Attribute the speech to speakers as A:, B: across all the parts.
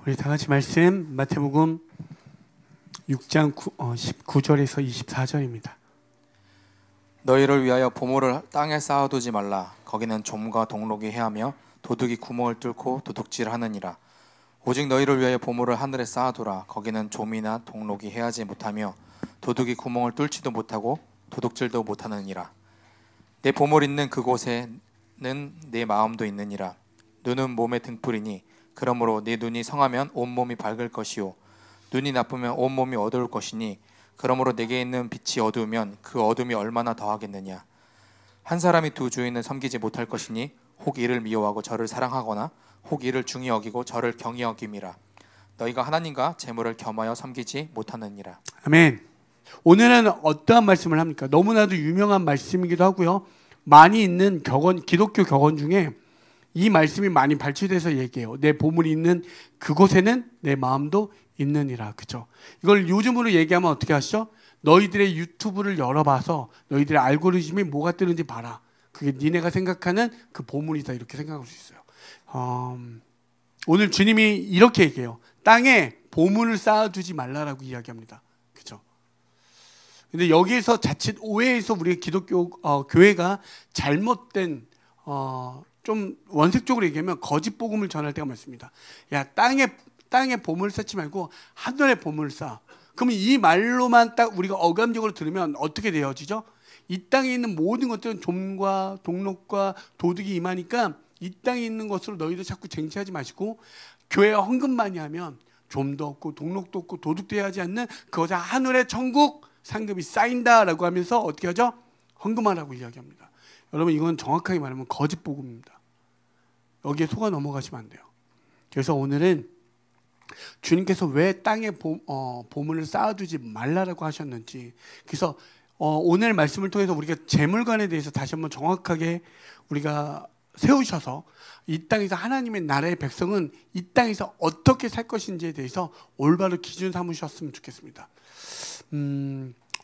A: 우리 다 같이 말씀 마태복음 6장 19절에서 24절입니다.
B: 너희를 위하여 보물을 땅에 쌓아두지 말라. 거기는 좀과 동록이 해하며 도둑이 구멍을 뚫고 도둑질하느니라. 오직 너희를 위하여 보물을 하늘에 쌓아두라. 거기는 좀이나 동록이 해하지 못하며 도둑이 구멍을 뚫지도 못하고 도둑질도 못하느니라. 내 보물 있는 그곳에는 내 마음도 있느니라. 눈은 몸의 등불이니 그러므로 네 눈이 성하면 온몸이 밝을 것이요 눈이 나쁘면 온몸이 어두울 것이니 그러므로 내게 있는 빛이 어두우면 그 어둠이 얼마나 더하겠느냐. 한 사람이 두 주인을 섬기지 못할 것이니 혹 이를 미워하고 저를 사랑하거나 혹 이를 중히 여기고 저를 경히 여김이라. 너희가 하나님과 재물을 겸하여 섬기지 못하느니라.
A: 아멘. 오늘은 어떠한 말씀을 합니까? 너무나도 유명한 말씀이기도 하고요. 많이 있는 기독교 격언 중에 이 말씀이 많이 발췌돼서 얘기해요. 내 보물이 있는 그곳에는 내 마음도 있느니라. 그죠? 이걸 요즘으로 얘기하면 어떻게 하시죠? 너희들의 유튜브를 열어봐서 너희들의 알고리즘이 뭐가 뜨는지 봐라. 그게 니네가 생각하는 그 보물이다. 이렇게 생각할 수 있어요. 오늘 주님이 이렇게 얘기해요. 땅에 보물을 쌓아두지 말라라고 이야기합니다. 그죠? 근데 여기에서 자칫 오해해서 우리 기독교 교회가 잘못된 좀 원색적으로 얘기하면 거짓 복음을 전할 때가 많습니다. 야, 땅에 보물을 쌓지 말고 하늘에 보물을 쌓아. 그러면 이 말로만 딱 우리가 어감적으로 들으면 어떻게 되어지죠? 이 땅에 있는 모든 것들은 좀과 동록과 도둑이 임하니까 이 땅에 있는 것으로 너희도 자꾸 쟁취하지 마시고 교회에 헌금 많이 하면 좀도 없고 동록도 없고 도둑도 하지 않는 그것에 하늘의 천국 상급이 쌓인다라고 하면서 어떻게 하죠? 헌금하라고 이야기합니다. 여러분, 이건 정확하게 말하면 거짓 복음입니다. 여기에 속아 넘어가시면 안 돼요. 그래서 오늘은 주님께서 왜 땅에 보물을 쌓아두지 말라라고 하셨는지, 그래서 오늘 말씀을 통해서 우리가 재물관에 대해서 다시 한번 정확하게 우리가 세우셔서 이 땅에서 하나님의 나라의 백성은 이 땅에서 어떻게 살 것인지에 대해서 올바로 기준 삼으셨으면 좋겠습니다.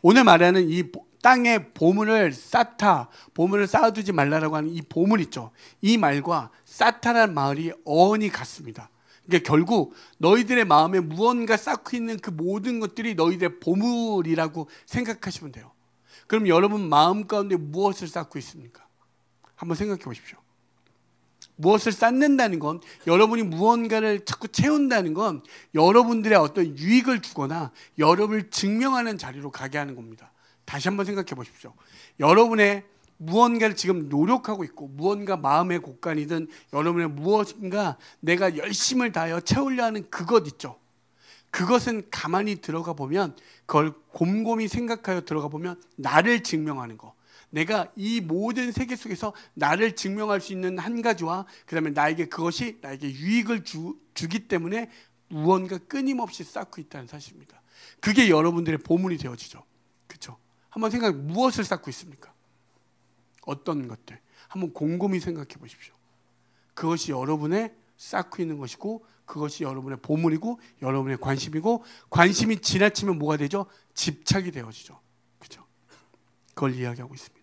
A: 오늘 말하는 이 땅에 보물을 쌓아두지 말라라고 하는 이 보물 있죠. 이 말과 쌓다라는 말이 어원이 같습니다. 그러니까 결국 너희들의 마음에 무언가 쌓고 있는 그 모든 것들이 너희들의 보물이라고 생각하시면 돼요. 그럼 여러분 마음 가운데 무엇을 쌓고 있습니까? 한번 생각해 보십시오. 무엇을 쌓는다는 건, 여러분이 무언가를 자꾸 채운다는 건 여러분들의 어떤 유익을 주거나 여러분을 증명하는 자리로 가게 하는 겁니다. 다시 한번 생각해 보십시오. 여러분의 무언가를 지금 노력하고 있고 무언가 마음의 곳간이든 여러분의 무엇인가 내가 열심을 다하여 채우려 하는 그것 있죠. 그것은 가만히 들어가 보면, 그걸 곰곰이 생각하여 들어가 보면 나를 증명하는 거, 내가 이 모든 세계 속에서 나를 증명할 수 있는 한 가지와 그 다음에 그것이 나에게 유익을 주기 때문에 무언가 끊임없이 쌓고 있다는 사실입니다. 그게 여러분들의 보물이 되어지죠. 그렇죠? 한번 무엇을 쌓고 있습니까? 어떤 것들? 한번 곰곰이 생각해 보십시오. 그것이 여러분의 쌓고 있는 것이고 그것이 여러분의 보물이고 여러분의 관심이고, 관심이 지나치면 뭐가 되죠? 집착이 되어지죠. 그렇죠? 그걸 이야기하고 있습니다.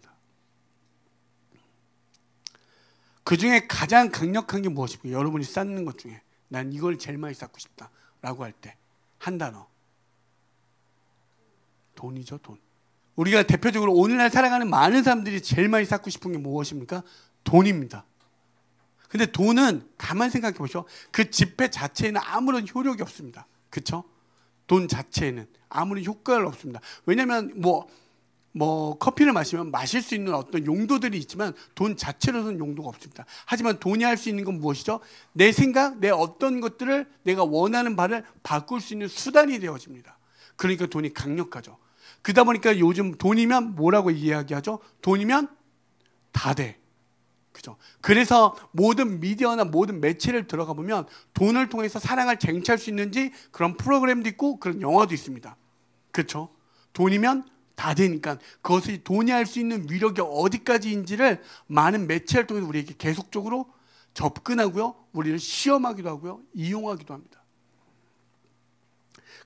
A: 그 중에 가장 강력한 게 무엇입니까? 여러분이 쌓는 것 중에 난 이걸 제일 많이 쌓고 싶다 라고 할 때 한 단어, 돈이죠. 돈. 우리가 대표적으로 오늘날 살아가는 많은 사람들이 제일 많이 쌓고 싶은 게 무엇입니까? 돈입니다. 근데 돈은 가만 생각해 보시죠. 그 지폐 자체에는 아무런 효력이 없습니다. 그렇죠? 돈 자체에는 아무런 효과가 없습니다. 왜냐하면 커피를 마시면 마실 수 있는 어떤 용도들이 있지만 돈 자체로서는 용도가 없습니다. 하지만 돈이 할 수 있는 건 무엇이죠? 내 생각, 내 어떤 것들을 내가 원하는 바를 바꿀 수 있는 수단이 되어집니다. 그러니까 돈이 강력하죠. 그러다 보니까 요즘 돈이면 뭐라고 이야기하죠? 돈이면 다 돼. 그죠? 그래서 모든 미디어나 모든 매체를 들어가 보면 돈을 통해서 사랑을 쟁취할 수 있는지 그런 프로그램도 있고 그런 영화도 있습니다. 그렇죠? 돈이면 다 되니까 그것이 돈이 할 수 있는 위력이 어디까지인지를 많은 매체를 통해서 우리에게 계속적으로 접근하고요, 우리를 시험하기도 하고요, 이용하기도 합니다.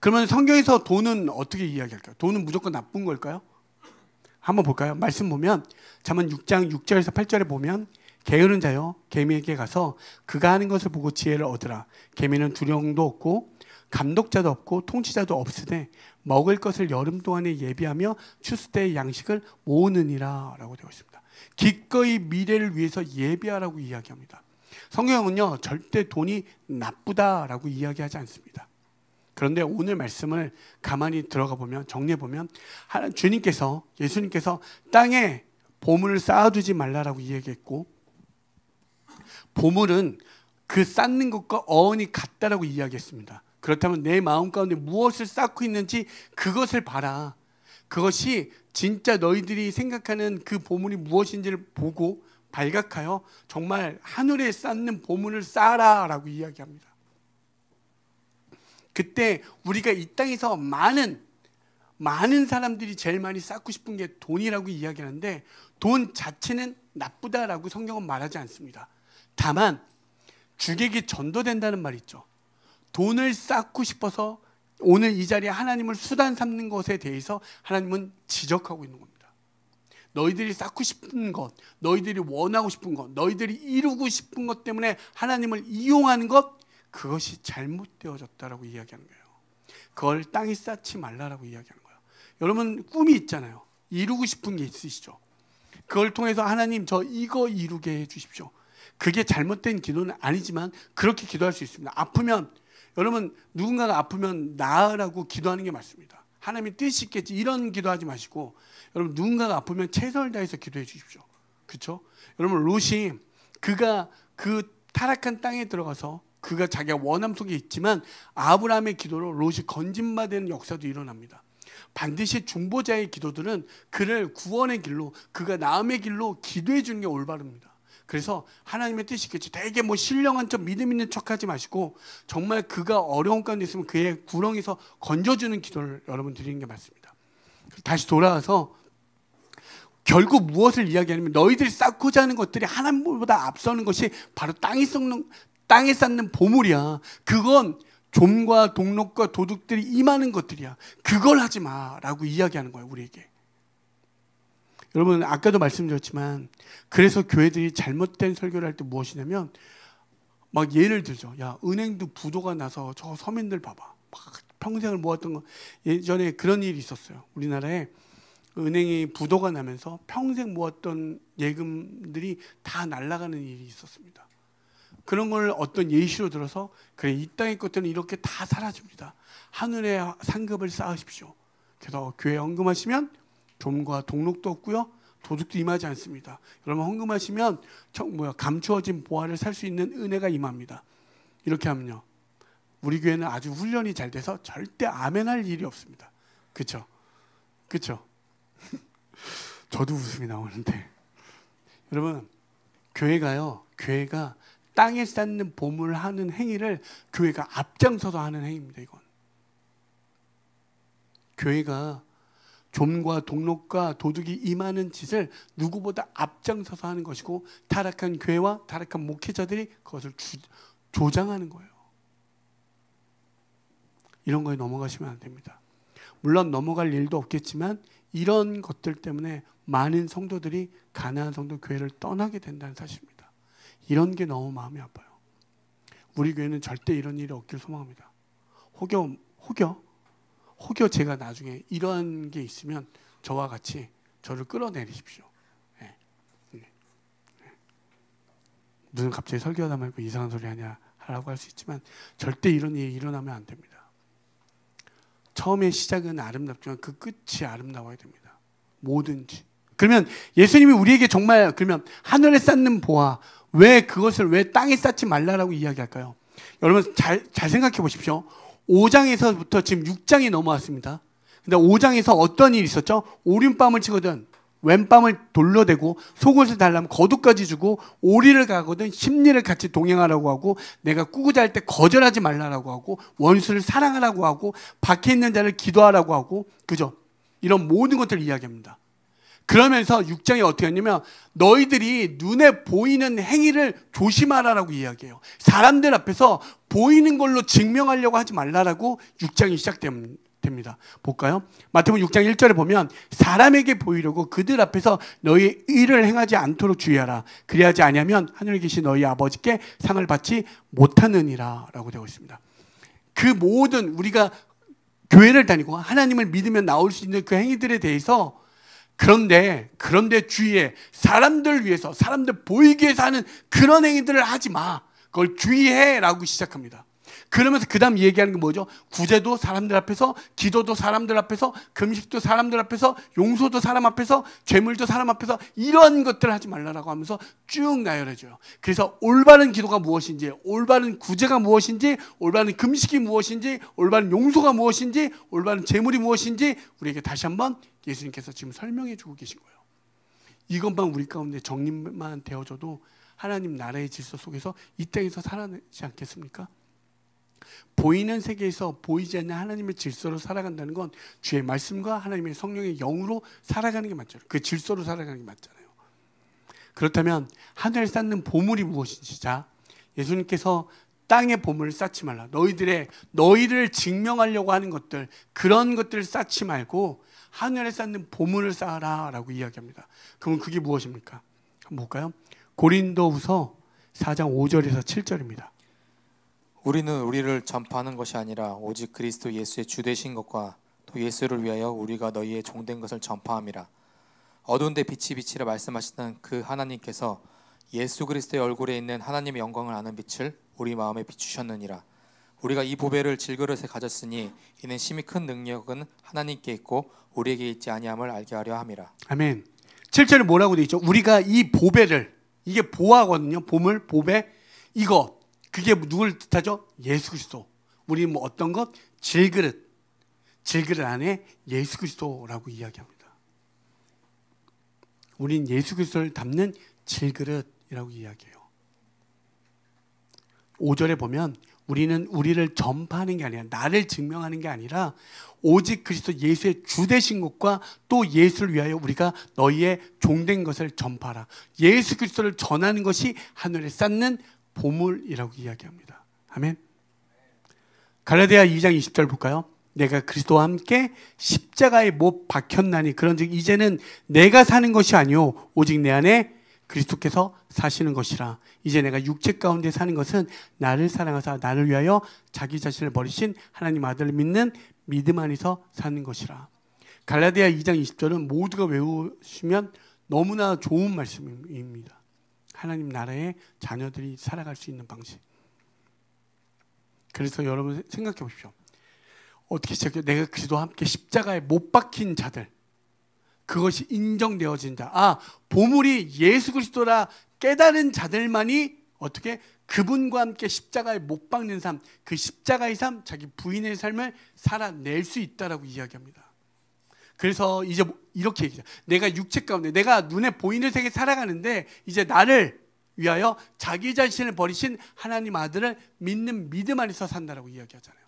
A: 그러면 성경에서 돈은 어떻게 이야기할까요? 돈은 무조건 나쁜 걸까요? 한번 볼까요? 말씀 보면 잠언 6장 6절에서 8절에 보면 게으른 자여 개미에게 가서 그가 하는 것을 보고 지혜를 얻으라. 개미는 두령도 없고 감독자도 없고 통치자도 없으되 먹을 것을 여름 동안에 예비하며 추수 때의 양식을 모으느니라 라고 되어 있습니다. 기꺼이 미래를 위해서 예비하라고 이야기합니다. 성경은요 절대 돈이 나쁘다라고 이야기하지 않습니다. 그런데 오늘 말씀을 가만히 들어가 보면, 정리해 보면 주님께서, 예수님께서 땅에 보물을 쌓아두지 말라라고 이야기했고, 보물은 그 쌓는 것과 어원이 같다라고 이야기했습니다. 그렇다면 내 마음 가운데 무엇을 쌓고 있는지 그것을 봐라. 그것이 진짜 너희들이 생각하는 그 보물이 무엇인지를 보고 발각하여 정말 하늘에 쌓는 보물을 쌓아라 라고 이야기합니다. 그때 우리가 이 땅에서 많은 사람들이 제일 많이 쌓고 싶은 게 돈이라고 이야기하는데, 돈 자체는 나쁘다라고 성경은 말하지 않습니다. 다만 주객이 전도된다는 말이 있죠. 돈을 쌓고 싶어서 오늘 이 자리에 하나님을 수단 삼는 것에 대해서 하나님은 지적하고 있는 겁니다. 너희들이 쌓고 싶은 것, 너희들이 원하고 싶은 것, 너희들이 이루고 싶은 것 때문에 하나님을 이용하는 것, 그것이 잘못되어졌다라고 이야기하는 거예요. 그걸 땅에 쌓지 말라라고 이야기하는 거예요. 여러분 꿈이 있잖아요. 이루고 싶은 게 있으시죠. 그걸 통해서 하나님 저 이거 이루게 해주십시오. 그게 잘못된 기도는 아니지만 그렇게 기도할 수 있습니다. 아프면, 여러분 누군가가 아프면 나으라고 기도하는 게 맞습니다. 하나님의 뜻이 있겠지 이런 기도하지 마시고, 여러분 누군가가 아프면 최선을 다해서 기도해 주십시오. 그렇죠? 여러분 롯이 그가 그 타락한 땅에 들어가서 그가 자기가 원함 속에 있지만 아브라함의 기도로 롯이 건진받는 역사도 일어납니다. 반드시 중보자의 기도들은 그를 구원의 길로, 그가 나음의 길로 기도해 주는 게 올바릅니다. 그래서 하나님의 뜻이 있겠지. 되게 신령한 척 믿음 있는 척하지 마시고 정말 그가 어려운 가운데 있으면 그의 구렁에서 건져주는 기도를 여러분 드리는 게 맞습니다. 다시 돌아와서 결국 무엇을 이야기하냐면, 너희들이 쌓고자 하는 것들이 하나님보다 앞서는 것이 바로 땅에 쌓는 보물이야. 그건 좀과 동록과 도둑들이 임하는 것들이야. 그걸 하지 마라고 이야기하는 거예요, 우리에게. 여러분 아까도 말씀드렸지만, 그래서 교회들이 잘못된 설교를 할 때 무엇이냐면, 막 예를 들죠. 야, 은행도 부도가 나서 저 서민들 봐봐, 막 평생을 모았던 거. 예전에 그런 일이 있었어요. 우리나라에 은행이 부도가 나면서 평생 모았던 예금들이 다 날아가는 일이 있었습니다. 그런 걸 어떤 예시로 들어서, 그래 이 땅의 것들은 이렇게 다 사라집니다. 하늘에 상급을 쌓으십시오. 그래서 교회에 헌금하시면 좀과 동록도 없고요, 도둑도 임하지 않습니다. 여러분 헌금하시면 감추어진 보화를 살 수 있는 은혜가 임합니다. 이렇게 하면요, 우리 교회는 아주 훈련이 잘 돼서 절대 아멘할 일이 없습니다. 그렇죠? 그렇죠? 저도 웃음이 나오는데, 여러분 교회가 땅에 쌓는 보물을 하는 행위를 교회가 앞장서서 하는 행위입니다. 이건 교회가 좀과 동록과 도둑이 임하는 짓을 누구보다 앞장서서 하는 것이고, 타락한 교회와 타락한 목회자들이 그것을 조장하는 거예요. 이런 거에 넘어가시면 안 됩니다. 물론 넘어갈 일도 없겠지만 이런 것들 때문에 많은 성도들이 가나안 성도 교회를 떠나게 된다는 사실입니다. 이런 게 너무 마음이 아파요. 우리 교회는 절대 이런 일이 없길 소망합니다. 혹여 제가 나중에 이러한 게 있으면 저와 같이 저를 끌어내리십시오. 네. 무슨 갑자기 설교하다 말고 이상한 소리 하라고 할 수 있지만 절대 이런 일이 일어나면 안 됩니다. 처음에 시작은 아름답지만 그 끝이 아름다워야 됩니다. 뭐든지. 그러면 예수님이 우리에게 정말 그러면 하늘에 쌓는 보화, 왜 땅에 쌓지 말라라고 이야기할까요? 여러분 잘 생각해 보십시오. 5장에서부터 지금 6장이 넘어왔습니다. 근데 5장에서 어떤 일이 있었죠? 오른밤을 치거든 왼밤을 돌려대고, 속옷을 달라면 겉옷까지 주고, 오리를 가거든 심리를 같이 동행하라고 하고, 내가 꾸고자 할 때 거절하지 말라라고 하고, 원수를 사랑하라고 하고, 밖에 있는 자를 기도하라고 하고, 그죠? 이런 모든 것들을 이야기합니다. 그러면서 6장에 어떻게 했냐면, 너희들이 눈에 보이는 행위를 조심하라라고 이야기해요. 사람들 앞에서 보이는 걸로 증명하려고 하지 말라라고 6장이 시작됩니다. 됩니다. 볼까요? 마태복음 6장 1절에 보면 사람에게 보이려고 그들 앞에서 너희 의를 행하지 않도록 주의하라. 그리하지 아니하면 하늘에 계신 너희 아버지께 상을 받지 못하느니라 라고 되어 있습니다. 그 모든 우리가 교회를 다니고 하나님을 믿으면 나올 수 있는 그 행위들에 대해서 그런데 주의해. 사람들 위해서 사람들 보이기 위해서 하는 그런 행위들을 하지 마. 그걸 주의해 라고 시작합니다. 그러면서 그 다음 얘기하는 게 뭐죠? 구제도 사람들 앞에서, 기도도 사람들 앞에서, 금식도 사람들 앞에서, 용서도 사람 앞에서, 죄물도 사람 앞에서, 이런 것들을 하지 말라라고 하면서 쭉 나열해줘요. 그래서 올바른 기도가 무엇인지, 올바른 구제가 무엇인지, 올바른 금식이 무엇인지, 올바른 용서가 무엇인지, 올바른 죄물이 무엇인지 우리에게 다시 한번 예수님께서 지금 설명해 주고 계신 거예요. 이것만 우리 가운데 정립만 되어져도 하나님 나라의 질서 속에서 이 땅에서 살아내지 않겠습니까? 보이는 세계에서 보이지 않는 하나님의 질서로 살아간다는 건 주의 말씀과 하나님의 성령의 영으로 살아가는 게 맞잖아요. 그 질서로 살아가는 게 맞잖아요. 그렇다면 하늘에 쌓는 보물이 무엇인지, 자, 예수님께서 땅에 보물을 쌓지 말라. 너희를 증명하려고 하는 것들, 그런 것들을 쌓지 말고 하늘에 쌓는 보물을 쌓아라 라고 이야기합니다. 그럼 그게 무엇입니까? 한번 볼까요? 고린도후서 4장 5절에서 7절입니다.
B: 우리는 우리를 전파하는 것이 아니라 오직 그리스도 예수의 주 되신 것과 또 예수를 위하여 우리가 너희의 종된 것을 전파함이라. 어두운 데 빛이 빛이라 말씀하시던 그 하나님께서 예수 그리스도의 얼굴에 있는 하나님의 영광을 아는 빛을 우리 마음에 비추셨느니라. 우리가 이 보배를 질그릇에 가졌으니 이는 심히 큰 능력은 하나님께 있고 우리에게 있지 아니함을 알게 하려 함이라.
A: 아멘. 7절에 뭐라고 되어 있죠? 우리가 이 보배를, 이게 보화거든요. 보물, 보배. 이거 그게 누굴 뜻하죠? 예수 그리스도. 우리 뭐 어떤 것? 질그릇 안에 예수 그리스도라고 이야기합니다. 우린 예수 그리스도를 담는 질그릇이라고 이야기해요. 5절에 보면 우리는 우리를 전파하는 게 아니라, 나를 증명하는 게 아니라 오직 그리스도 예수의 주 되신 것과 또 예수를 위하여 우리가 너희의 종된 것을 전파하라. 예수 그리스도를 전하는 것이 하늘에 쌓는 보물이라고 이야기합니다. 아멘. 갈라디아 2장 20절 볼까요? 내가 그리스도와 함께 십자가에 못 박혔나니 그런즉 이제는 내가 사는 것이 아니요 오직 내 안에 그리스도께서 사시는 것이라. 이제 내가 육체 가운데 사는 것은 나를 사랑하사 나를 위하여 자기 자신을 버리신 하나님 아들을 믿는 믿음 안에서 사는 것이라. 갈라디아 2장 20절은 모두가 외우시면 너무나 좋은 말씀입니다. 하나님 나라의 자녀들이 살아갈 수 있는 방식. 그래서 여러분 생각해 보십시오. 어떻게 시작해요? 내가 그리스도와 함께 십자가에 못 박힌 자들, 그것이 인정되어진 자, 보물이 예수 그리스도라 깨달은 자들만이 어떻게 그분과 함께 십자가에 못 박는 삶, 그 십자가의 삶, 자기 부인의 삶을 살아낼 수 있다라고 이야기합니다. 그래서 이제 이렇게 얘기해요. 내가 육체 가운데, 내가 눈에 보이는 세계에 살아가는데 이제 나를 위하여 자기 자신을 버리신 하나님 아들을 믿는 믿음 안에서 산다라고 이야기하잖아요.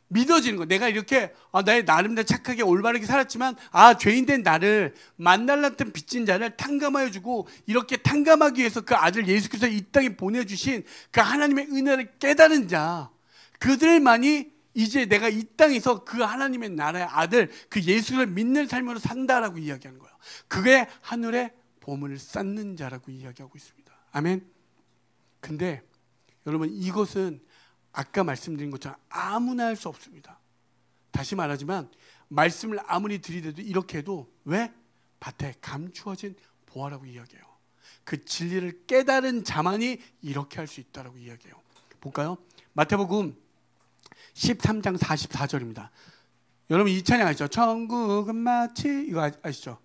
A: 믿어지는 거. 내가 이렇게 나의 나름대로 착하게 올바르게 살았지만 죄인된 나를 만날랐던 빚진 자를 탕감하여 주고 이렇게 탕감하기 위해서 그 아들 예수 그리스도 이 땅에 보내주신 그 하나님의 은혜를 깨달은 자, 그들만이 이제 내가 이 땅에서 그 하나님의 나라의 아들, 그 예수를 믿는 삶으로 산다라고 이야기하는 거예요. 그게 하늘에 보물을 쌓는 자라고 이야기하고 있습니다. 아멘. 근데 여러분, 이것은 아까 말씀드린 것처럼 아무나 할 수 없습니다. 다시 말하지만 말씀을 아무리 들이대도 이렇게 해도 왜? 밭에 감추어진 보화라고 이야기해요. 그 진리를 깨달은 자만이 이렇게 할 수 있다라고 이야기해요. 볼까요? 마태복음 13장 44절입니다. 여러분 이 찬양 아시죠? 천국은 마치, 이거 아시죠?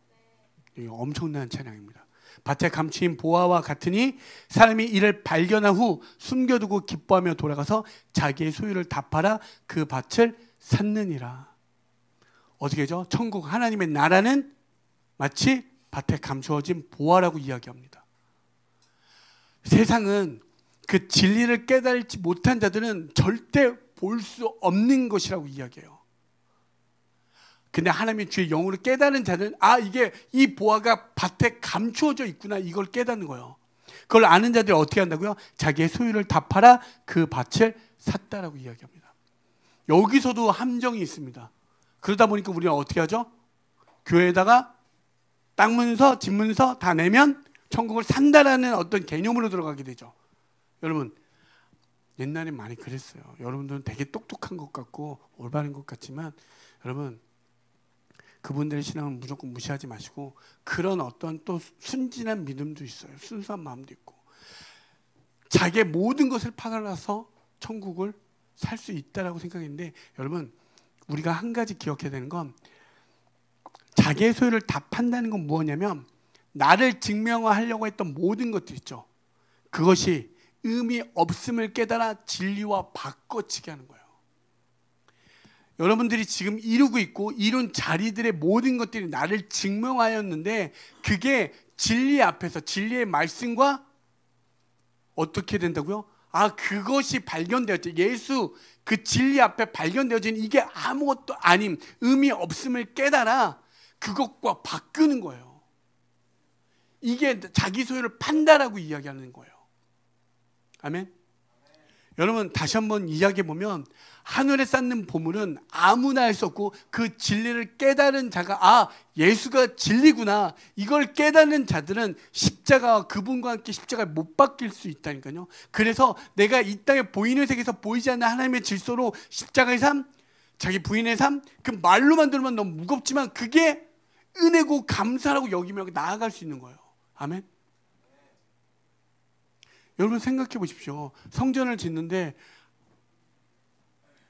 A: 이거 엄청난 찬양입니다. 밭에 감추인 보화와 같으니 사람이 이를 발견한 후 숨겨두고 기뻐하며 돌아가서 자기의 소유를 다 팔아 그 밭을 샀느니라. 어떻게 하죠? 천국 하나님의 나라는 마치 밭에 감추어진 보화라고 이야기합니다. 세상은 그 진리를 깨달지 못한 자들은 절대 볼 수 없는 것이라고 이야기해요. 근데 하나님의 주의 영으로 깨달은 자는 이게 이 보화가 밭에 감추어져 있구나, 이걸 깨닫는 거예요. 그걸 아는 자들이 어떻게 한다고요? 자기의 소유를 다 팔아 그 밭을 샀다라고 이야기합니다. 여기서도 함정이 있습니다. 그러다 보니까 우리는 어떻게 하죠? 교회에다가 땅 문서, 집 문서 다 내면 천국을 산다라는 어떤 개념으로 들어가게 되죠. 여러분, 옛날에 많이 그랬어요. 여러분들은 되게 똑똑한 것 같고 올바른 것 같지만 여러분, 그분들의 신앙을 무조건 무시하지 마시고 그런 어떤 또 순진한 믿음도 있어요. 순수한 마음도 있고 자기의 모든 것을 팔아서 천국을 살 수 있다라고 생각했는데 여러분, 우리가 한 가지 기억해야 되는 건 자기의 소유를 다 판다는 건 무엇이냐면 나를 증명하려고 했던 모든 것들 있죠. 그것이 의미 없음을 깨달아 진리와 바꿔치게 하는 거예요. 여러분들이 지금 이루고 있고 이룬 자리들의 모든 것들이 나를 증명하였는데 그게 진리 앞에서 진리의 말씀과 어떻게 된다고요? 그것이 발견되었지. 예수 그 진리 앞에 발견되어진 이게 아무것도 아님, 의미 없음을 깨달아 그것과 바꾸는 거예요. 이게 자기 소유를 판다라고 이야기하는 거예요. 아멘. 여러분, 다시 한번 이야기해 보면 하늘에 쌓는 보물은 아무나 할 수 없고 그 진리를 깨달은 자가 예수가 진리구나, 이걸 깨닫는 자들은 십자가와 그분과 함께 십자가에 못 박힐 수 있다니까요. 그래서 내가 이 땅에 보이는 세계에서 보이지 않는 하나님의 질서로 십자가의 삶, 자기 부인의 삶, 그 말로만 들으면 너무 무겁지만 그게 은혜고 감사라고 여기며 나아갈 수 있는 거예요. 아멘. 여러분 생각해 보십시오. 성전을 짓는데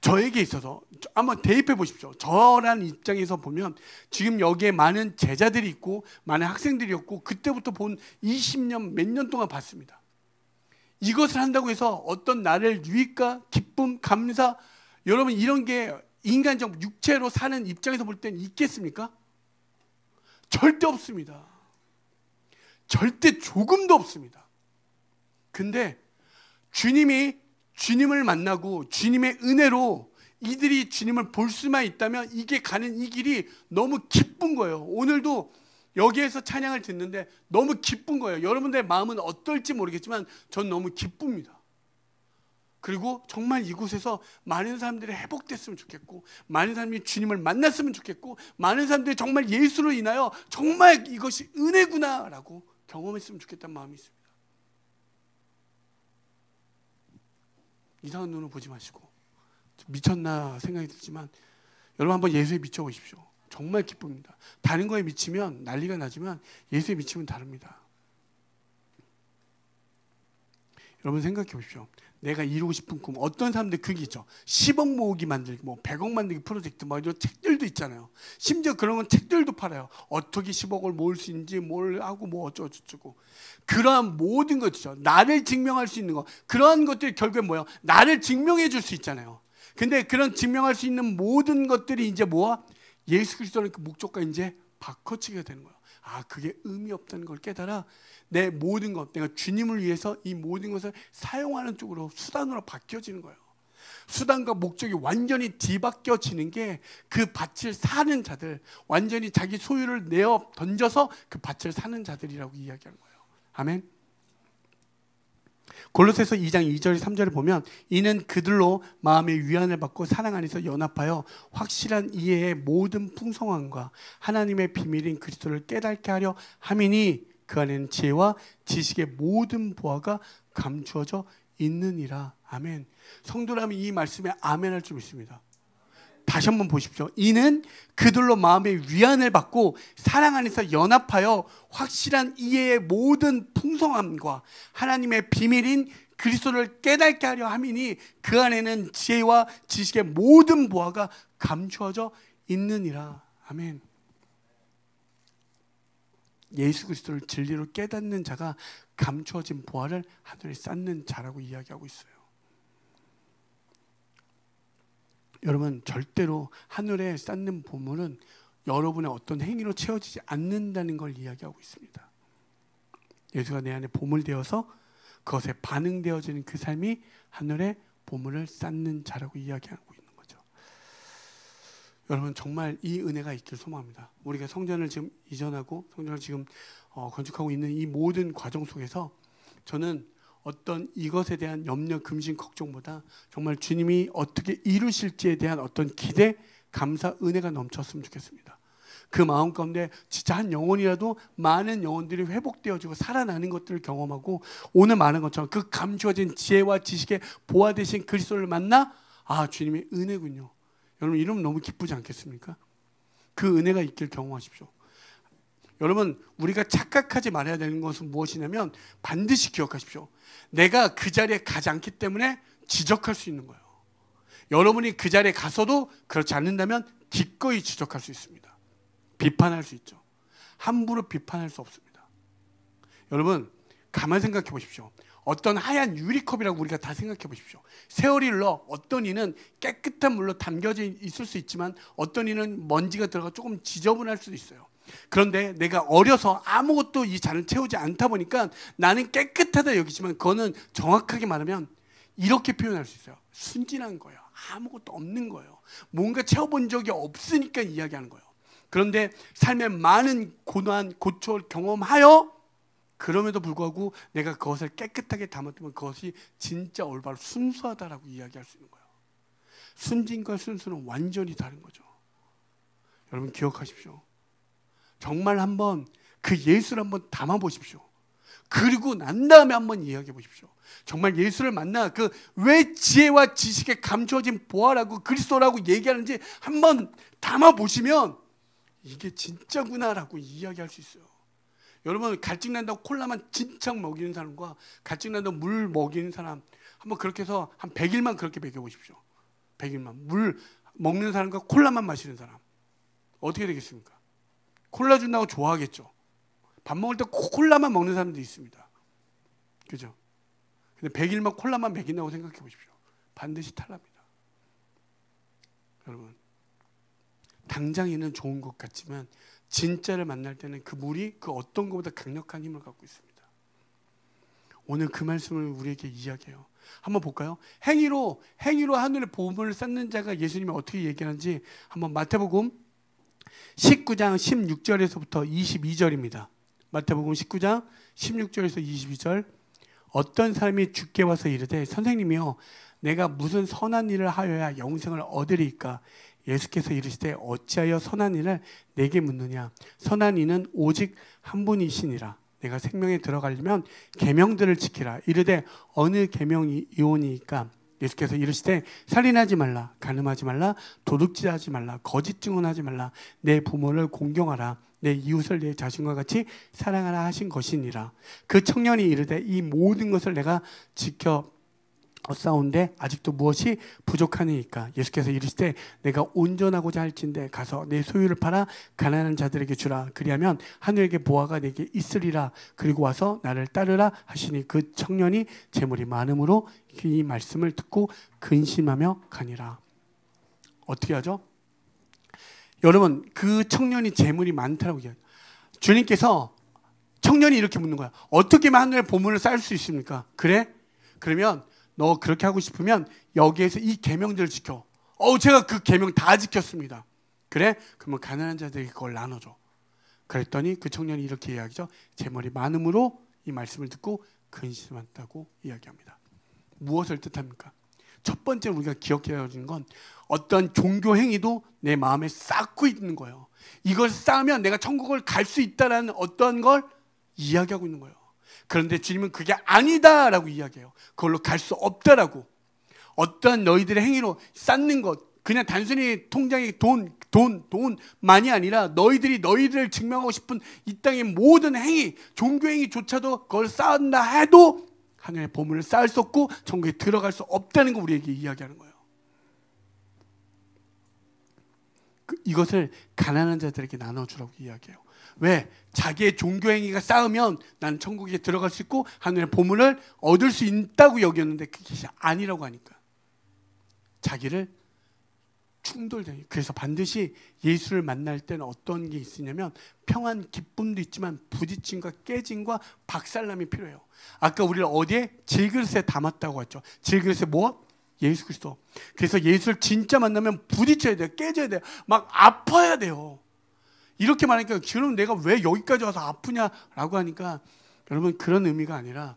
A: 저에게 있어서 한번 대입해 보십시오. 저라는 입장에서 보면 지금 여기에 많은 제자들이 있고 많은 학생들이 있고 그때부터 본 20년 몇 년 동안 봤습니다. 이것을 한다고 해서 어떤 나를 유익과 기쁨, 감사, 여러분 이런 게 인간적 육체로 사는 입장에서 볼 때는 있겠습니까? 절대 없습니다. 절대 조금도 없습니다. 근데 주님을 만나고 주님의 은혜로 이들이 주님을 볼 수만 있다면 이게 가는 이 길이 너무 기쁜 거예요. 오늘도 여기에서 찬양을 듣는데 너무 기쁜 거예요. 여러분들의 마음은 어떨지 모르겠지만 전 너무 기쁩니다. 그리고 정말 이곳에서 많은 사람들이 회복됐으면 좋겠고 많은 사람이 주님을 만났으면 좋겠고 많은 사람들이 정말 예수로 인하여 정말 이것이 은혜구나라고 경험했으면 좋겠다는 마음이 있습니다. 이상한 눈으로 보지 마시고 미쳤나 생각이 들지만 여러분 한번 예수에 미쳐보십시오. 정말 기쁩니다. 다른 거에 미치면 난리가 나지만 예수에 미치면 다릅니다. 여러분 생각해 보십시오. 내가 이루고 싶은 꿈, 어떤 사람들 그게 있죠. 10억 모으기 만들기, 100억 만들기 프로젝트, 이런 책들도 있잖아요. 심지어 그런 건 책들도 팔아요. 어떻게 10억을 모을 수 있는지, 뭘 하고 어쩌고. 그러한 모든 것이죠. 나를 증명할 수 있는 거. 그러한 것들이 결국에 뭐예요? 나를 증명해 줄 수 있잖아요. 근데 그런 증명할 수 있는 모든 것들이 이제 예수 그리스도는 그 목적과 이제 바꿔치게 되는 거예요. 그게 의미 없다는 걸 깨달아 내 모든 것, 내가 주님을 위해서 이 모든 것을 사용하는 쪽으로 수단으로 바뀌어지는 거예요. 수단과 목적이 완전히 뒤바뀌어지는 게 그 밭을 사는 자들, 완전히 자기 소유를 내어 던져서 그 밭을 사는 자들이라고 이야기하는 거예요. 아멘. 골로새서 2장 2절 3절을 보면 이는 그들로 마음의 위안을 받고 사랑 안에서 연합하여 확실한 이해의 모든 풍성함과 하나님의 비밀인 그리스도를 깨닫게 하려 함이니 그 안에는 지혜와 지식의 모든 보화가 감추어져 있느니라. 아멘. 성도라면 이 말씀에 아멘 할 줄 믿습니다. 다시 한번 보십시오. 이는 그들로 마음의 위안을 받고 사랑 안에서 연합하여 확실한 이해의 모든 풍성함과 하나님의 비밀인 그리스도를 깨닫게 하려 함이니 그 안에는 지혜와 지식의 모든 보화가 감추어져 있느니라. 아멘. 예수 그리스도를 진리로 깨닫는 자가 감추어진 보화를 하늘에 쌓는 자라고 이야기하고 있어요. 여러분 절대로 하늘에 쌓는 보물은 여러분의 어떤 행위로 채워지지 않는다는 걸 이야기하고 있습니다. 예수가 내 안에 보물 되어서 그것에 반응되어지는 그 삶이 하늘에 보물을 쌓는 자라고 이야기하고 있는 거죠. 여러분 정말 이 은혜가 있길 소망합니다. 우리가 성전을 지금 이전하고 성전을 지금 건축하고 있는 이 모든 과정 속에서 저는 어떤 이것에 대한 염려, 금신, 걱정보다 정말 주님이 어떻게 이루실지에 대한 어떤 기대 감사, 은혜가 넘쳤으면 좋겠습니다. 그 마음 가운데 진짜 한 영혼이라도 많은 영혼들이 회복되어지고 살아나는 것들을 경험하고 오늘 말한 것처럼 그 감추어진 지혜와 지식의 보화 되신 그리스도를 만나 주님의 은혜군요. 여러분 이러면 너무 기쁘지 않겠습니까? 그 은혜가 있길 경험하십시오. 여러분 우리가 착각하지 말아야 되는 것은 무엇이냐면 반드시 기억하십시오. 내가 그 자리에 가지 않기 때문에 지적할 수 있는 거예요. 여러분이 그 자리에 가서도 그렇지 않는다면 기꺼이 지적할 수 있습니다. 비판할 수 있죠. 함부로 비판할 수 없습니다. 여러분 가만 생각해 보십시오. 어떤 하얀 유리컵이라고 우리가 다 생각해 보십시오. 세월이 흘러 어떤 이는 깨끗한 물로 담겨져 있을 수 있지만 어떤 이는 먼지가 들어가 조금 지저분할 수도 있어요. 그런데 내가 어려서 아무것도 이 잔을 채우지 않다 보니까 나는 깨끗하다 여기지만 그거는 정확하게 말하면 이렇게 표현할 수 있어요. 순진한 거예요. 아무것도 없는 거예요. 뭔가 채워본 적이 없으니까 이야기하는 거예요. 그런데 삶에 많은 고난, 고초를 경험하여 그럼에도 불구하고 내가 그것을 깨끗하게 담았다면 그것이 진짜 올바로 순수하다라고 이야기할 수 있는 거예요. 순진과 순수는 완전히 다른 거죠. 여러분 기억하십시오. 정말 한번 그 예수를 한번 담아보십시오. 그리고 난 다음에 한번 이야기해 보십시오. 정말 예수를 만나 그 왜 지혜와 지식에 감추어진 보화라고 그리스도라고 얘기하는지 한번 담아보시면 이게 진짜구나라고 이야기할 수 있어요. 여러분 갈증 난다고 콜라만 진창 먹이는 사람과 갈증 난다고 물 먹이는 사람 한번 그렇게 해서 한 100일만 그렇게 먹여보십시오. 100일만 물 먹는 사람과 콜라만 마시는 사람 어떻게 되겠습니까? 콜라 준다고 좋아하겠죠. 밥 먹을 때 콜라만 먹는 사람도 있습니다. 그죠? 근데 100일만 콜라만 먹인다고 생각해 보십시오. 반드시 탈납니다. 여러분 당장에는 좋은 것 같지만 진짜를 만날 때는 그 물이 그 어떤 것보다 강력한 힘을 갖고 있습니다. 오늘 그 말씀을 우리에게 이야기해요. 한번 볼까요? 행위로 하늘의 보물을 쌓는 자가 예수님이 어떻게 얘기하는지 한번 마태복음 19장 16절에서부터 22절입니다. 마태복음 19장 16절에서 22절. 어떤 사람이 주께 와서 이르되 선생님이여 내가 무슨 선한 일을 하여야 영생을 얻으리이까? 예수께서 이르시되 어찌하여 선한 일을 내게 묻느냐? 선한 이는 오직 한 분이시니라. 내가 생명에 들어가려면 계명들을 지키라. 이르되 어느 계명이 이오니이까? 예수께서 이르시되 살인하지 말라, 간음하지 말라, 도둑질하지 말라, 거짓 증언하지 말라, 내 부모를 공경하라, 내 이웃을 내 자신과 같이 사랑하라 하신 것이니라. 그 청년이 이르되 이 모든 것을 내가 지켜 싸운데 아직도 무엇이 부족하니까? 예수께서 이르시되 내가 온전하고자 할진대 가서 내 소유를 팔아 가난한 자들에게 주라. 그리하면 하늘에게 보화가 내게 있으리라. 그리고 와서 나를 따르라 하시니 그 청년이 재물이 많음으로 이 말씀을 듣고 근심하며 가니라. 어떻게 하죠? 여러분 그 청년이 재물이 많다고 얘기해요. 주님께서 청년이 이렇게 묻는 거야. 어떻게 하면 하늘의 보물을 쌓을 수 있습니까? 그래? 그러면 너 그렇게 하고 싶으면 여기에서 이 계명들을 지켜. 제가 그 계명 다 지켰습니다. 그래? 그러면 가난한 자들에게 그걸 나눠줘. 그랬더니 그 청년이 이렇게 이야기죠. 재물이 많음으로 이 말씀을 듣고 근심한다고 이야기합니다. 무엇을 뜻합니까? 첫 번째 우리가 기억해야 하는 건 어떤 종교 행위도 내 마음에 쌓고 있는 거예요. 이걸 쌓으면 내가 천국을 갈 수 있다라는 어떤 걸 이야기하고 있는 거예요. 그런데 주님은 그게 아니다라고 이야기해요. 그걸로 갈 수 없다라고. 어떠한 너희들의 행위로 쌓는 것, 그냥 단순히 통장에 돈만이 아니라 너희들을 증명하고 싶은 이 땅의 모든 행위, 종교 행위조차도 그걸 쌓는다 해도 하늘의 보물을 쌓을 수 없고 천국에 들어갈 수 없다는 거 우리에게 이야기하는 거예요. 이것을 가난한 자들에게 나눠주라고 이야기해요. 왜? 자기의 종교 행위가 쌓으면 난 천국에 들어갈 수 있고 하늘의 보물을 얻을 수 있다고 여겼는데 그게 아니라고 하니까 자기를 충돌돼요. 그래서 반드시 예수를 만날 때는 어떤 게 있으냐면 평안, 기쁨도 있지만 부딪힘과 깨짐과 박살남이 필요해요. 아까 우리를 어디에? 질그릇에 담았다고 했죠. 질그릇에 뭐? 예수 그리스도. 그래서 예수를 진짜 만나면 부딪혀야 돼요. 깨져야 돼요. 막 아파야 돼요. 이렇게 말하니까 그럼 내가 왜 여기까지 와서 아프냐라고 하니까 여러분 그런 의미가 아니라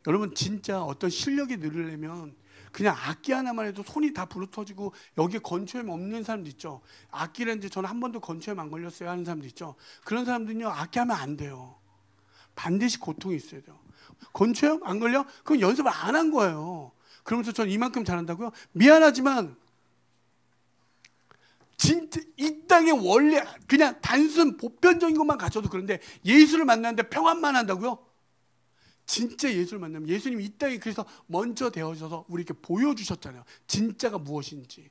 A: 여러분 진짜 어떤 실력이 늘으려면 그냥 악기 하나만 해도 손이 다 부르터지고 여기에 건초염 없는 사람도 있죠. 악기를 이제 저는 한 번도 건초염 안 걸렸어요 하는 사람도 있죠. 그런 사람들은요, 악기 하면 안 돼요. 반드시 고통이 있어야 돼요. 건초염 안 걸려? 그럼 연습을 안 한 거예요. 그러면서 전 이만큼 잘한다고요? 미안하지만 진짜 이 땅에 원래 그냥 단순 보편적인 것만 가져도 그런데 예수를 만나는데 평안만 한다고요? 진짜 예수를 만나면 예수님이 이 땅에 그래서 먼저 되어져서 우리에게 보여주셨잖아요. 진짜가 무엇인지.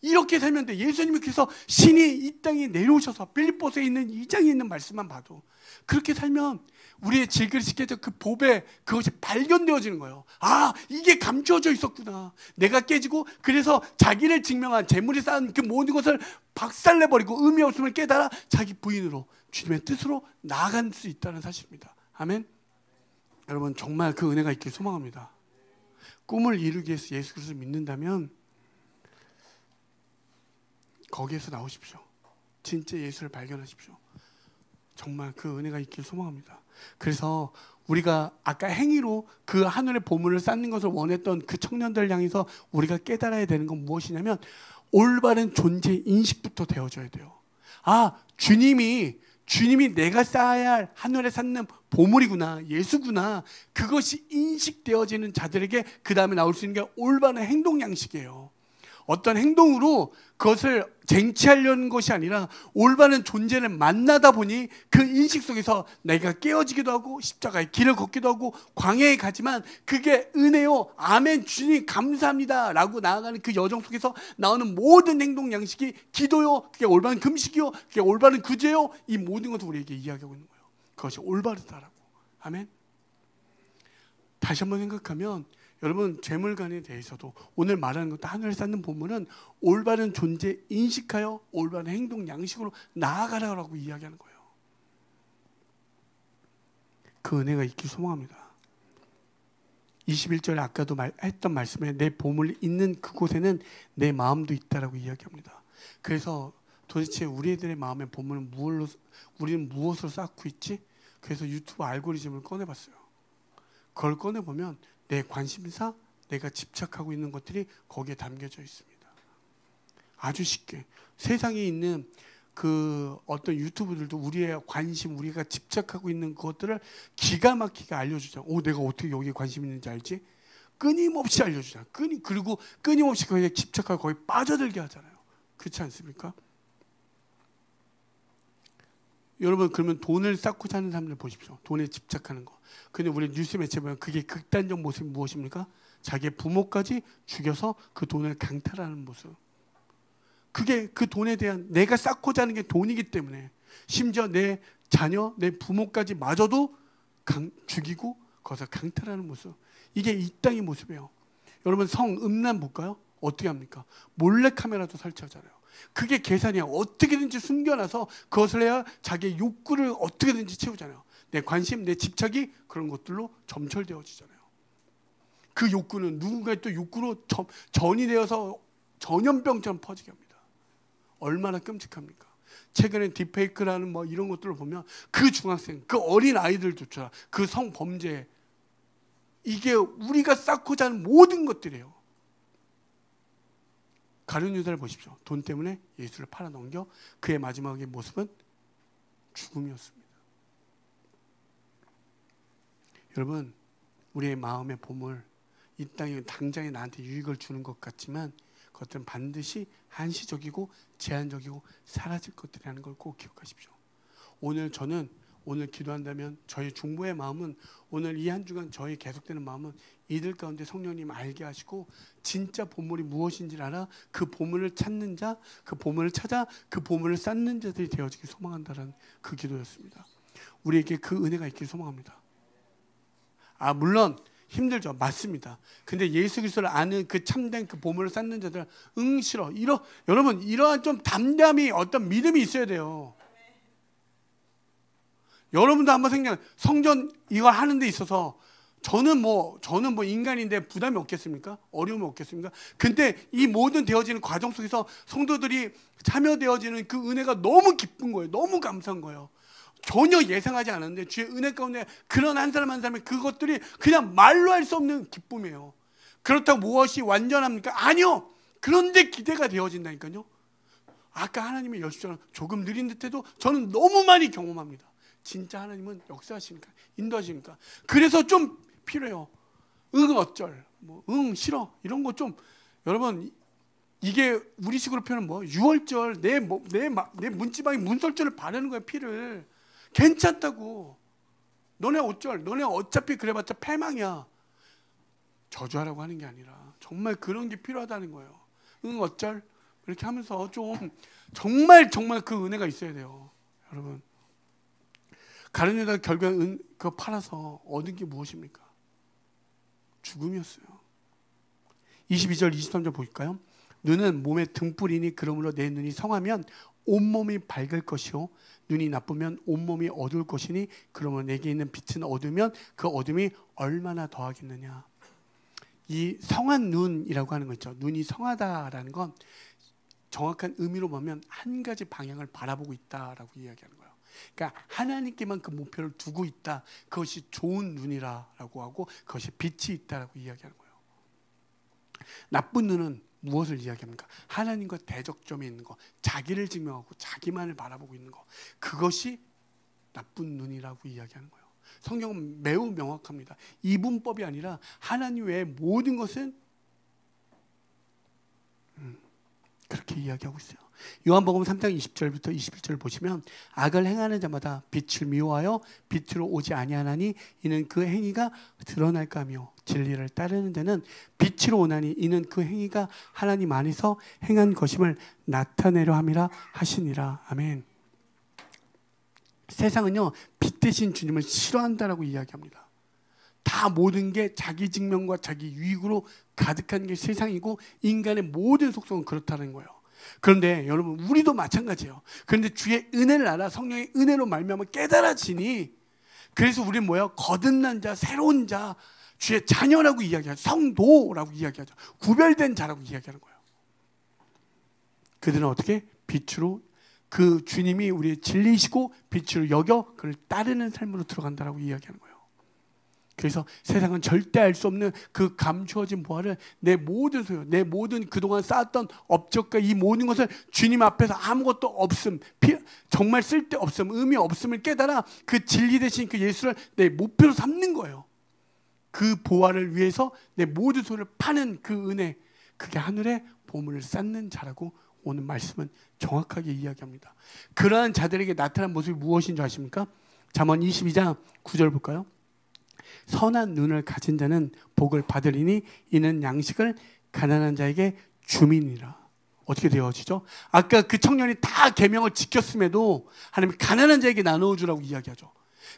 A: 이렇게 살면 돼. 예수님이 그래서 신이 이 땅에 내려오셔서 빌립보서에 있는 2장에 있는 말씀만 봐도 그렇게 살면 우리의 질그릇이 그 보배 그것이 발견되어지는 거예요. 아, 이게 감추어져 있었구나. 내가 깨지고 그래서 자기를 증명한 재물이 쌓은 그 모든 것을 박살내버리고 의미 없음을 깨달아 자기 부인으로 주님의 뜻으로 나아갈 수 있다는 사실입니다. 아멘. 여러분 정말 그 은혜가 있길 소망합니다. 꿈을 이루기 위해서 예수 그리스도를 믿는다면 거기에서 나오십시오. 진짜 예수를 발견하십시오. 정말 그 은혜가 있길 소망합니다. 그래서 우리가 아까 행위로 그 하늘의 보물을 쌓는 것을 원했던 그 청년들을 향해서 우리가 깨달아야 되는 건 무엇이냐면 올바른 존재 인식부터 되어져야 돼요. 아, 주님이 내가 쌓아야 할 하늘에 쌓는 보물이구나, 예수구나. 그것이 인식되어지는 자들에게 그 다음에 나올 수 있는 게 올바른 행동 양식이에요. 어떤 행동으로 그것을 쟁취하려는 것이 아니라 올바른 존재를 만나다 보니 그 인식 속에서 내가 깨어지기도 하고 십자가의 길을 걷기도 하고 광야에 가지만 그게 은혜요, 아멘, 주님 감사합니다 라고 나아가는 그 여정 속에서 나오는 모든 행동 양식이 기도요, 그게 올바른 금식이요, 그게 올바른 구제요, 이 모든 것을 우리에게 이야기하고 있는 거예요. 그것이 올바르다라고. 아멘. 다시 한번 생각하면 여러분 재물관에 대해서도 오늘 말하는 것도 하늘에 쌓는 보물은 올바른 존재 인식하여 올바른 행동 양식으로 나아가라고 이야기하는 거예요. 그 은혜가 있길 소망합니다. 21절에 아까도 했던 말씀에 내 보물이 있는 그곳에는 내 마음도 있다라고 이야기합니다. 그래서 도대체 우리들의 마음의 보물은 우리는 무엇으로 쌓고 있지? 그래서 유튜브 알고리즘을 꺼내봤어요. 그걸 꺼내보면 내 관심사, 내가 집착하고 있는 것들이 거기에 담겨져 있습니다. 아주 쉽게 세상에 있는 그 어떤 유튜브들도 우리의 관심, 우리가 집착하고 있는 것들을 기가 막히게 알려주잖아. 내가 어떻게 여기에 관심 있는지 알지? 끊임없이 알려주잖아. 그리고 끊임없이 거기에 집착하고 거기에 빠져들게 하잖아요. 그렇지 않습니까? 여러분 그러면 돈을 쌓고자 하는 사람들 보십시오. 돈에 집착하는 거. 근데 우리 뉴스 매체 보면 그게 극단적 모습이 무엇입니까? 자기의 부모까지 죽여서 그 돈을 강탈하는 모습. 그게 그 돈에 대한 내가 쌓고자 하는 게 돈이기 때문에 심지어 내 자녀, 내 부모까지 마저도 죽이고 거기서 강탈하는 모습. 이게 이 땅의 모습이에요. 여러분 성음란 볼까요? 어떻게 합니까? 몰래카메라도 설치하잖아요. 그게 계산이야. 어떻게든지 숨겨놔서 그것을 해야 자기의 욕구를 어떻게든지 채우잖아요. 내 관심, 내 집착이 그런 것들로 점철되어지잖아요. 그 욕구는 누군가의 또 욕구로 전이 되어서 전염병처럼 퍼지게 합니다. 얼마나 끔찍합니까? 최근에 딥페이크라는 뭐 이런 것들을 보면 그 중학생, 그 어린 아이들조차 그 성범죄, 이게 우리가 쌓고자 하는 모든 것들이에요. 가룟 유다를 보십시오. 돈 때문에 예수를 팔아넘겨 그의 마지막의 모습은 죽음이었습니다. 여러분 우리의 마음의 보물, 이 땅에 당장에 나한테 유익을 주는 것 같지만 그것들은 반드시 한시적이고 제한적이고 사라질 것들이라는 걸 꼭 기억하십시오. 오늘 기도한다면 저희 중보의 마음은 오늘 이 한 주간 저희 계속되는 마음은 이들 가운데 성령님 알게 하시고 진짜 보물이 무엇인지를 알아 그 보물을 찾는 자, 그 보물을 찾아 그 보물을 쌓는 자들이 되어지길 소망한다는 그 기도였습니다. 우리에게 그 은혜가 있길 소망합니다. 물론 힘들죠. 맞습니다. 근데 예수 그리스도를 아는 그 참된 그 보물을 쌓는 자들 싫어. 여러분 이러한 좀 담담히 어떤 믿음이 있어야 돼요. 여러분도 한번 성전 이거 하는 데 있어서 저는 뭐 인간인데 부담이 없겠습니까? 어려움이 없겠습니까? 근데 이 모든 되어지는 과정 속에서 성도들이 참여되어지는 그 은혜가 너무 기쁜 거예요. 너무 감사한 거예요. 전혀 예상하지 않았는데 주의 은혜 가운데 그런 한 사람 한 사람의 그것들이 그냥 말로 할 수 없는 기쁨이에요. 그렇다고 무엇이 완전합니까? 아니요. 그런데 기대가 되어진다니까요. 아까 하나님의 열심처럼 조금 느린 듯해도 저는 너무 많이 경험합니다. 진짜 하나님은 역사하시니까, 인도하시니까. 그래서 좀 필요해요. 응 어쩔, 응 싫어 이런 거 좀, 여러분 이게 우리식으로 표현은 유월절, 내 문지방에 문설절을 바르는 거야. 피를 괜찮다고. 너네 어쩔, 너네 어차피 그래봤자 패망이야. 저주하라고 하는 게 아니라 정말 그런 게 필요하다는 거예요. 응 어쩔 이렇게 하면서 좀 정말 그 은혜가 있어야 돼요. 여러분, 가룟유다가 결국에 그거 팔아서 얻은 게 무엇입니까? 죽음이었어요. 22절 23절 볼까요? 눈은 몸의 등불이니 그러므로 내 눈이 성하면 온몸이 밝을 것이요 눈이 나쁘면 온몸이 어두울 것이니 그러므로 내게 있는 빛은 어두우면 그 어둠이 얼마나 더하겠느냐. 이 성한 눈이라고 하는 거 있죠. 눈이 성하다라는 건 정확한 의미로 보면 한 가지 방향을 바라보고 있다라고 이야기하는 거예요. 그러니까 하나님께만 그 목표를 두고 있다. 그것이 좋은 눈이라고 하고 그것이 빛이 있다라고 이야기하는 거예요. 나쁜 눈은 무엇을 이야기합니까? 하나님과 대적점에 있는 거, 자기를 증명하고 자기만을 바라보고 있는 거, 그것이 나쁜 눈이라고 이야기하는 거예요. 성경은 매우 명확합니다. 이분법이 아니라 하나님 외의 모든 것은 그렇게 이야기하고 있어요. 요한복음 3장 20절부터 21절 보시면 악을 행하는 자마다 빛을 미워하여 빛으로 오지 아니하나니 이는 그 행위가 드러날까 하며 진리를 따르는 자는 빛으로 오나니 이는 그 행위가 하나님 안에서 행한 것임을 나타내려 함이라 하시니라. 아멘. 세상은요 빛 대신 주님을 싫어한다라고 이야기합니다. 다 모든 게 자기 증명과 자기 유익으로 가득한 게 세상이고 인간의 모든 속성은 그렇다는 거예요. 그런데 여러분 우리도 마찬가지예요. 그런데 주의 은혜를 알아 성령의 은혜로 말미암아 깨달아지니 그래서 우리는 뭐예요? 거듭난 자, 새로운 자, 주의 자녀라고 이야기하죠. 성도라고 이야기하죠. 구별된 자라고 이야기하는 거예요. 그들은 어떻게? 빛으로 그 주님이 우리의 진리이시고 빛으로 여겨 그를 따르는 삶으로 들어간다라고 이야기하는 거예요. 그래서 세상은 절대 알 수 없는 그 감추어진 보화를 내 모든 소유, 내 모든 그동안 쌓았던 업적과 이 모든 것을 주님 앞에서 아무것도 없음, 정말 쓸데없음, 의미 없음을 깨달아 그 진리 되신 그 예수를 내 목표로 삼는 거예요. 그 보화를 위해서 내 모든 소유를 파는 그 은혜, 그게 하늘에 보물을 쌓는 자라고 오늘 말씀은 정확하게 이야기합니다. 그러한 자들에게 나타난 모습이 무엇인 줄 아십니까? 잠언 22장 9절 볼까요? 선한 눈을 가진 자는 복을 받으리니 이는 양식을 가난한 자에게 주민이라. 어떻게 되어지죠? 아까 그 청년이 다 계명을 지켰음에도 하나님이 가난한 자에게 나누어 주라고 이야기하죠.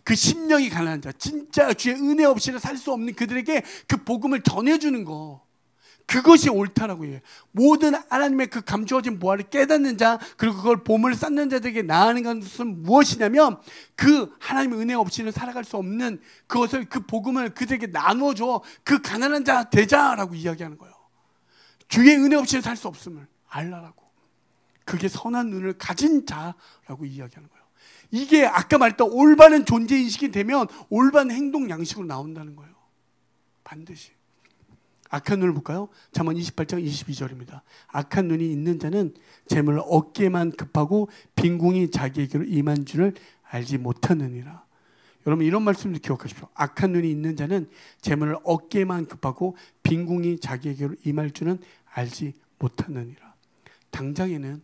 A: 그 심령이 가난한 자, 진짜 주의 은혜 없이는 살 수 없는 그들에게 그 복음을 전해주는 거, 그것이 옳다라고 해요. 모든 하나님의 그 감추어진 보화를 깨닫는 자, 그리고 그걸 보물을 쌓는 자들에게 나아가는 것은 무엇이냐면 그 하나님의 은혜 없이는 살아갈 수 없는 그것을, 그 복음을 그들에게 나누어줘 그 가난한 자 되자라고 이야기하는 거예요. 주의 은혜 없이는 살 수 없음을 알라라고. 그게 선한 눈을 가진 자라고 이야기하는 거예요. 이게 아까 말했던 올바른 존재인식이 되면 올바른 행동 양식으로 나온다는 거예요. 반드시. 악한 눈을 볼까요? 잠언 28장 22절입니다. 악한 눈이 있는 자는 재물을 얻기에만 급하고 빈궁이 자기에게로 임한 줄을 알지 못하느니라. 여러분 이런 말씀도 기억하십시오. 악한 눈이 있는 자는 재물을 얻기에만 급하고 빈궁이 자기에게로 임할 줄은 알지 못하느니라. 당장에는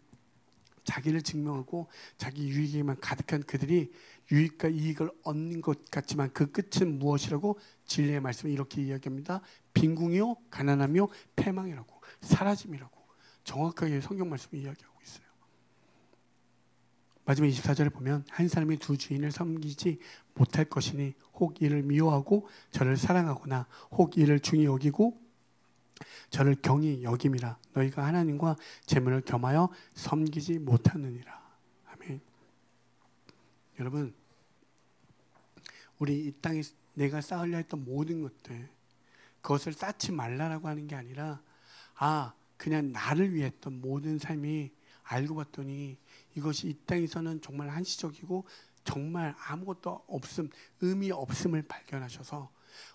A: 자기를 증명하고 자기 유익에만 가득한 그들이 유익과 이익을 얻는 것 같지만 그 끝은 무엇이라고 진리의 말씀은 이렇게 이야기합니다. 빈궁이요, 가난하며 패망이라고, 사라짐이라고 정확하게 성경 말씀이 이야기하고 있어요. 마지막 24절에 보면 한 사람이 두 주인을 섬기지 못할 것이니 혹 이를 미워하고 저를 사랑하거나 혹 이를 중히 여기고 저를 경히 여김이라. 너희가 하나님과 재물을 겸하여 섬기지 못하느니라. 아멘. 여러분, 우리 이 땅에 내가 쌓으려 했던 모든 것들, 그것을 쌓지 말라라고 하는 게 아니라 그냥 나를 위해 했던 모든 삶이 알고 봤더니 이것이 이 땅에서는 정말 한시적이고 정말 아무것도 없음, 의미 없음을 발견하셔서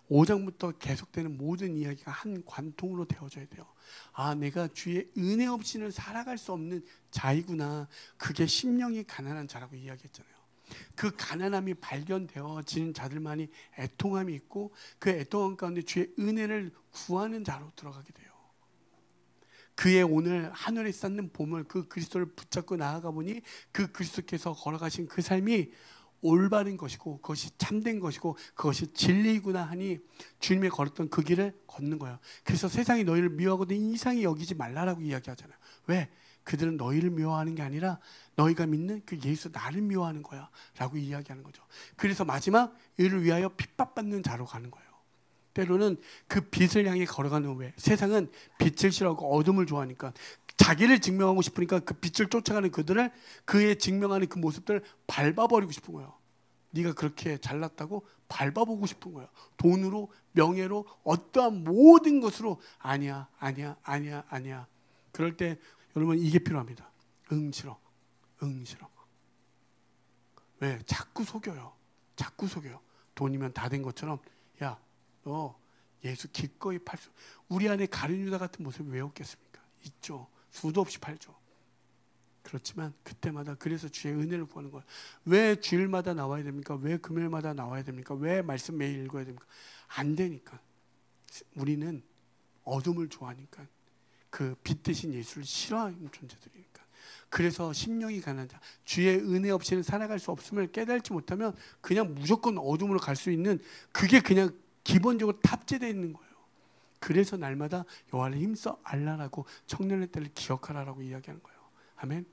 A: 5장부터 계속되는 모든 이야기가 한 관통으로 되어져야 돼요. 아, 내가 주의 은혜 없이는 살아갈 수 없는 자이구나. 그게 심령이 가난한 자라고 이야기했잖아요. 그 가난함이 발견되어지는 자들만이 애통함이 있고 그 애통함 가운데 주의 은혜를 구하는 자로 들어가게 돼요. 그의 오늘 하늘에 쌓는 보물, 그 그리스도를 붙잡고 나아가 보니 그 그리스도께서 걸어가신 그 삶이 올바른 것이고 그것이 참된 것이고 그것이 진리이구나 하니 주님이 걸었던 그 길을 걷는 거예요. 그래서 세상이 너희를 미워하거든 이상히 여기지 말라라고 이야기하잖아요. 왜? 그들은 너희를 미워하는 게 아니라 너희가 믿는 그 예수 나를 미워하는 거야 라고 이야기하는 거죠. 그래서 마지막 이를 위하여 핍박받는 자로 가는 거예요. 때로는 그 빛을 향해 걸어가는 후에 세상은 빛을 싫어하고 어둠을 좋아하니까 자기를 증명하고 싶으니까 그 빛을 쫓아가는 그들을 그의 증명하는 그 모습들을 밟아버리고 싶은 거예요. 네가 그렇게 잘났다고 밟아보고 싶은 거예요. 돈으로 명예로 어떠한 모든 것으로 아니야 아니야 아니야 아니야. 그럴 때 여러분 이게 필요합니다. 싫어 싫어. 왜? 자꾸 속여요. 자꾸 속여요. 돈이면 다 된 것처럼 야 너 예수 기꺼이 팔 수. 우리 안에 가룟 유다 같은 모습이 왜 없겠습니까? 있죠. 수도 없이 팔죠. 그렇지만 그때마다 그래서 주의 은혜를 구하는 거예요. 왜 주일마다 나와야 됩니까? 왜 금요일마다 나와야 됩니까? 왜 말씀 매일 읽어야 됩니까? 안 되니까. 우리는 어둠을 좋아하니까. 그 빛 대신 예수를 싫어하는 존재들이니까. 그래서 심령이 가난한 자, 주의 은혜 없이는 살아갈 수 없음을 깨달지 못하면 그냥 무조건 어둠으로 갈 수 있는 그게 그냥 기본적으로 탑재되어 있는 거예요. 그래서 날마다 여호와를 힘써 알라라고 청년의 때를 기억하라라고 이야기하는 거예요. 아멘.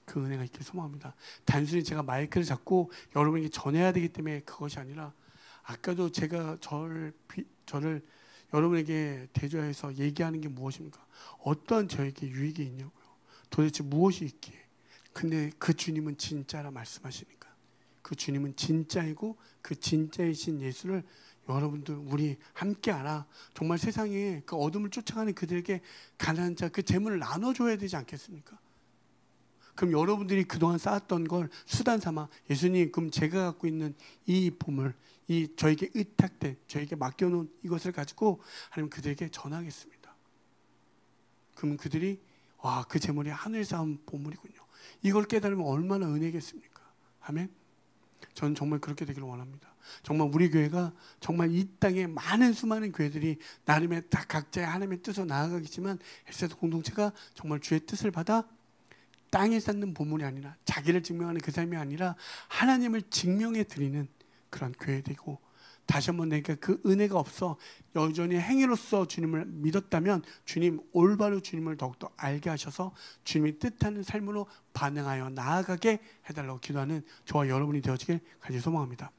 A: 그 은혜가 있길 소망합니다. 단순히 제가 마이크를 잡고 여러분에게 전해야 되기 때문에 그것이 아니라 아까도 제가 저를 여러분에게 대조해서 얘기하는 게 무엇입니까? 어떠한 저에게 유익이 있냐고요. 도대체 무엇이 있기에. 근데 그 주님은 진짜라 말씀하시니까. 그 주님은 진짜이고 그 진짜이신 예수를 여러분들 우리 함께 알아. 정말 세상에 그 어둠을 쫓아가는 그들에게 가난한 자 그 재물을 나눠줘야 되지 않겠습니까? 그럼 여러분들이 그동안 쌓았던 걸 수단 삼아 예수님 그럼 제가 갖고 있는 이 보물 이 저에게 의탁된 저에게 맡겨놓은 이것을 가지고 하나님 그들에게 전하겠습니다. 그러면 그들이 와, 그 재물이 하늘 쌓은 보물이군요. 이걸 깨달으면 얼마나 은혜겠습니까? 아멘. 저는 정말 그렇게 되기를 원합니다. 정말 우리 교회가 정말 이 땅에 많은 수많은 교회들이 나름의 다 각자의 하나님의 뜻으로 나아가겠지만 헬스에서 공동체가 정말 주의 뜻을 받아 땅에 쌓는 보물이 아니라 자기를 증명하는 그 삶이 아니라 하나님을 증명해 드리는 그런 교회 되고 다시 한번 내가 그 은혜가 없어 여전히 행위로서 주님을 믿었다면 주님 올바로 주님을 더욱더 알게 하셔서 주님이 뜻하는 삶으로 반응하여 나아가게 해달라고 기도하는 저와 여러분이 되어지길 간절히 소망합니다.